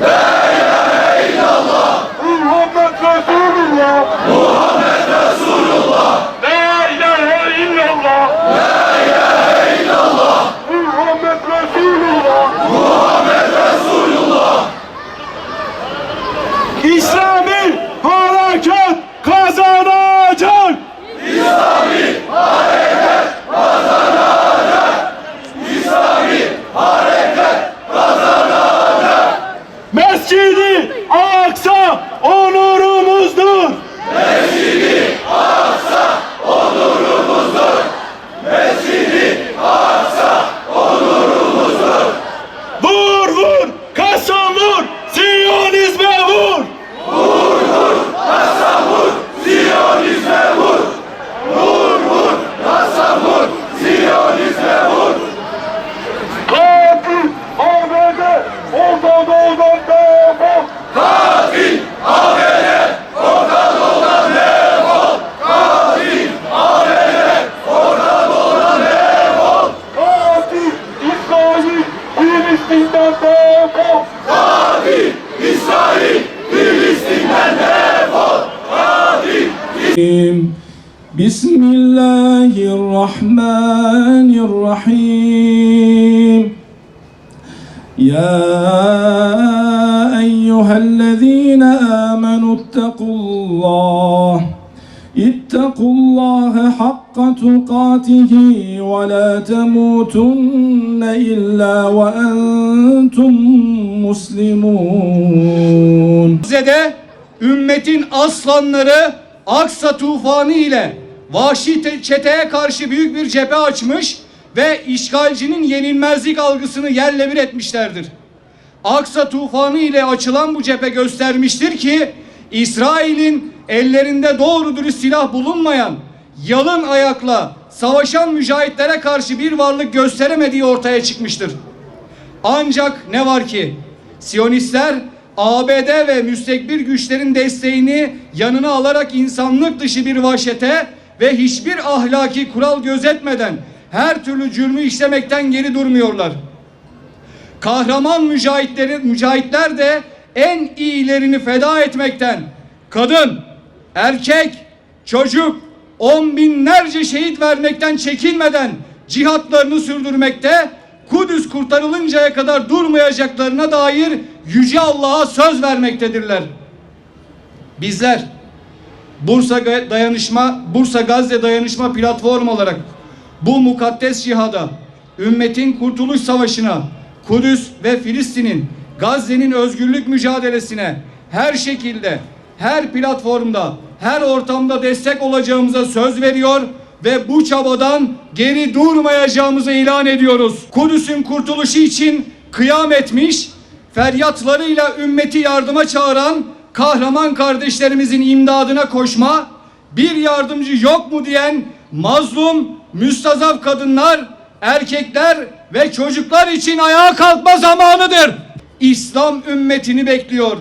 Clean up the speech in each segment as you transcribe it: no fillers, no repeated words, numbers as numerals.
La ilahe illallah. Muhammed Resulullah. Muhammed Resulullah. La ilahe illallah. La ilahe illallah. Muhammed Resulullah. Muhammed Resulullah. İslami hareket kazanacak. İslami hareket kazanacak. İslami hareket kazanacak. Mescid-i Aksa onurumuzdur. Mescid-i Aksa onurumuzdur. Mescid-i Aksa onurumuzdur. Vur vur Kasım vur, Siyonizme vur. Vur vur Kasım vur, Siyonizme vur. Vur vur Kasım vur, Siyonizme vur. Katil ABD Orta Doğu'dan defol. Katil ABD Orta Doğu'dan defol. Katil ABD Orta Doğu'dan defol. Katil İsrail Filistin'den defol. Katil İsrail Filistin'den defol. Katil Bismillahirrahmanirrahim. Ya eyyühellezine amenu ittakullaha hakka tukatihi ve la temutunne illa ve entum muslimun. Gazze'de ümmetin aslanları Aksa tufanı ile vahşi çeteye karşı büyük bir cephe açmış ve işgalcinin yenilmezlik algısını yerle bir etmişlerdir. Aksa tufanı ile açılan bu cephe göstermiştir ki İsrail'in ellerinde doğru dürüst silah bulunmayan, yalın ayakla savaşan mücahitlere karşı bir varlık gösteremediği ortaya çıkmıştır. Ancak ne var ki Siyonistler ABD ve müstekbir güçlerin desteğini yanına alarak insanlık dışı bir vahşete ve hiçbir ahlaki kural gözetmeden her türlü cürmü işlemekten geri durmuyorlar. Kahraman mücahitler de en iyilerini feda etmekten, kadın, erkek, çocuk, on binlerce şehit vermekten çekinmeden cihatlarını sürdürmekte, Kudüs kurtarılıncaya kadar durmayacaklarına dair Yüce Allah'a söz vermektedirler. Bizler Bursa Gazze Dayanışma Platformu olarak bu mukaddes cihada, ümmetin kurtuluş savaşına, Kudüs ve Filistin'in, Gazze'nin özgürlük mücadelesine her şekilde, her platformda, her ortamda destek olacağımıza söz veriyor ve bu çabadan geri durmayacağımızı ilan ediyoruz. Kudüs'ün kurtuluşu için kıyam etmiş, feryatlarıyla ümmeti yardıma çağıran kahraman kardeşlerimizin imdadına koşma, bir yardımcı yok mu diyen mazlum, müstazaf kadınlar, erkekler ve çocuklar için ayağa kalkma zamanıdır. İslam ümmetini bekliyor.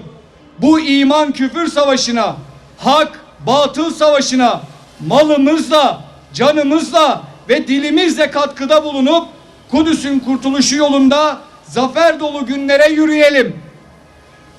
Bu iman küfür savaşına, hak batıl savaşına malımızla, canımızla ve dilimizle katkıda bulunup Kudüs'ün kurtuluşu yolunda zafer dolu günlere yürüyelim.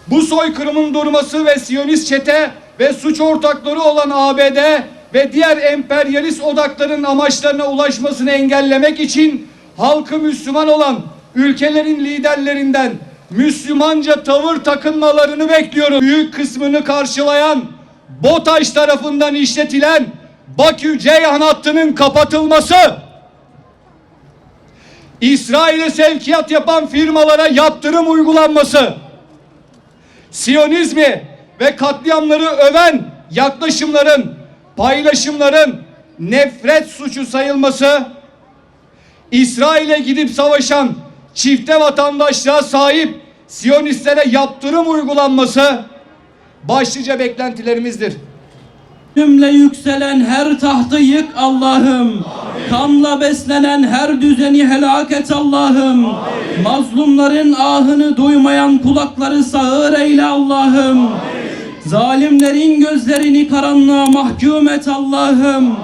Bu soykırımın durması ve Siyonist çete ve suç ortakları olan ABD ve diğer emperyalist odakların amaçlarına ulaşmasını engellemek için halkı Müslüman olan ülkelerin liderlerinden Müslümanca tavır takınmalarını bekliyoruz. Büyük kısmını karşılayan BOTAŞ tarafından işletilen Bakü-Ceyhan hattının kapatılması, İsrail'e sevkiyat yapan firmalara yaptırım uygulanması, Siyonizmi ve katliamları öven yaklaşımların, paylaşımların nefret suçu sayılması, İsrail'e gidip savaşan çifte vatandaşlığa sahip Siyonistlere yaptırım uygulanması başlıca beklentilerimizdir. Cümle yükselen her tahtı yık Allah'ım. Kanla beslenen her düzeni helak et Allah'ım. Mazlumların ahını duymayan kulakları sağır eyle Allah'ım. Zalimlerin gözlerini karanlığa mahkum et Allah'ım.